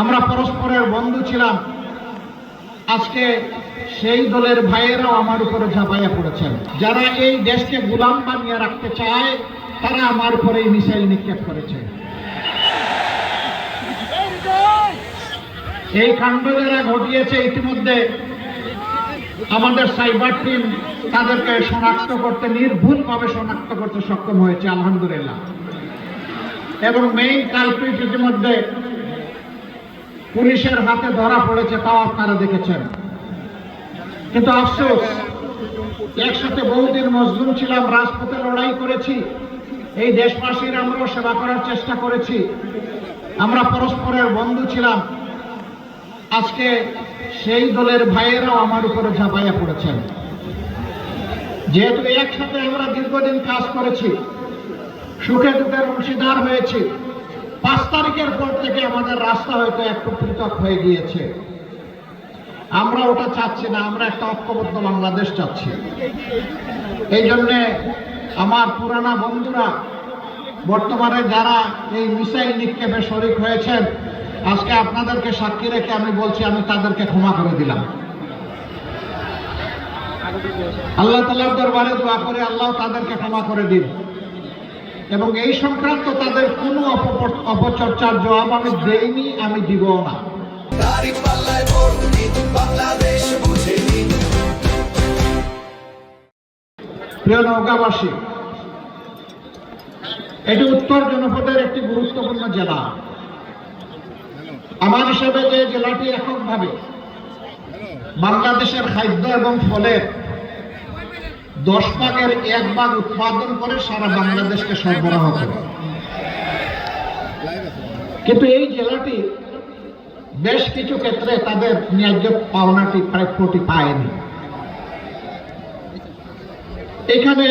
আমরা পরস্পরের বন্ধু ছিলাম, আজকে সেই দলের ভাইয়েরাও আমার উপরে ঝাঁপাইয়া পড়েছেন। যারা এই দেশকে গোলাম বানিয়ে রাখতে চায় তারা আমার উপরে মিসাইল নিক্ষেপ করেছে। এই কাণ্ড যারা ঘটিয়েছে ইতিমধ্যে আমাদের সাইবার টিম তাদেরকে শনাক্ত করতে, নির্ভুলভাবে শনাক্ত করতে সক্ষম হয়েছে আলহামদুলিল্লাহ। এবং মেইন কালপ্রিট ইতিমধ্যে পুলিশের হাতে ধরা পড়েছে, তাও আপনারা দেখেছেন। কিন্তু আফসোস, একসাথে বহুদিন মজলুম ছিলাম, রাজপথে লড়াই করেছি, এই দেশবাসীর আমরাও সেবা করার চেষ্টা করেছি, আমরা পরস্পরের বন্ধু ছিলাম। আজকে সেই দলের ভাইয়েরাও আমার উপরে ঝাঁপাইয়া পড়েছেন। যেহেতু একসাথে আমরা দীর্ঘদিন কাজ করেছি, সুখে দুঃখের অংশীদার হয়েছি, 5 তারিখের পর থেকে আমাদের রাস্তা হয়তো একটু পৃথক হয়ে গিয়েছে। আমরা ওটা চাচ্ছি না, আমরা একটা ঐক্যবদ্ধ বাংলাদেশ চাচ্ছি। এই জন্যে আমার পুরানা বন্ধুরা বর্তমানে যারা এই মিসাইল নিক্ষেপে শরিক হয়েছেন, আজকে আপনাদেরকে সাক্ষী রেখে আমি বলছি, আমি তাদেরকে ক্ষমা করে দিলাম। আল্লাহ তাআলার দরবারে দোয়া করে আল্লাহ তাদেরকে ক্ষমা করে দিন, এবং এই সংক্রান্ত তাদের কোনো অপচর্চার জবাব আমি দেইনি, আমি দিব না। প্রিয় নওগাঁবাসী, এটি উত্তর জনপদের একটি গুরুত্বপূর্ণ জেলা। আমার হিসাবে যে জেলাটি এককভাবে বাংলাদেশের খাদ্য এবং ফলের 10 ভাগের 1 ভাগ উৎপাদন করে সারা বাংলাদেশকে সরবরাহ করে, কিন্তু এই জেলাটি বেশ কিছু ক্ষেত্রে তাদের ন্যায্য পাওনাটি প্রাপ্যটি পায়নি। এখানে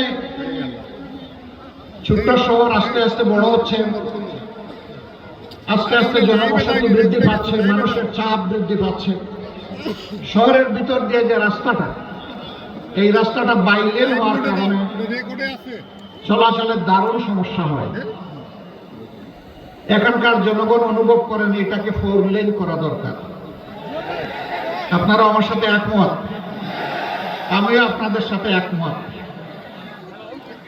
ছোট্ট শহর আস্তে আস্তে বড় হচ্ছে, আস্তে আস্তে জনবসতি বৃদ্ধি পাচ্ছে, মানুষের চাপ বৃদ্ধি পাচ্ছে। শহরের ভিতর দিয়ে যে রাস্তাটা, এই রাস্তাটা বাইলেন হওয়ার কারণে চলাচলের দারুণ সমস্যা হয়। এখানকার জনগণ অনুভব করেন এটাকে 4 লেন করা দরকার। আপনারা আমার সাথে একমত, আমিও আপনাদের সাথে একমত।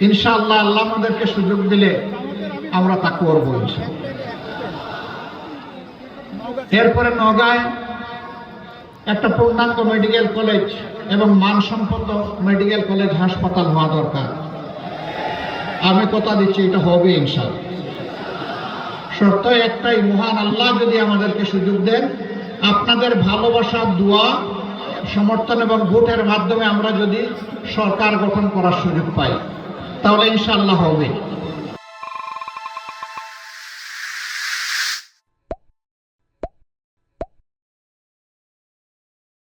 ইনশাআল্লাহ আল্লাহ আমাদেরকে সুযোগ দিলে আমরা তা করবো ইনশাআল্লাহ। এরপরে নওগাঁয় একটা পূর্ণাঙ্গ মেডিকেল কলেজ এবং মানসম্পন্ন মেডিকেল কলেজ হাসপাতাল হওয়া দরকার। আমি কথা দিচ্ছি এটা হবে ইনশাআল্লাহ। শর্ত একটাই, মহান আল্লাহ যদি আমাদেরকে সুযোগ দেন, আপনাদের ভালোবাসা, দোয়া, সমর্থন এবং ভোটের মাধ্যমে আমরা যদি সরকার গঠন করার সুযোগ পাই, তাহলে ইনশাআল্লাহ হবে।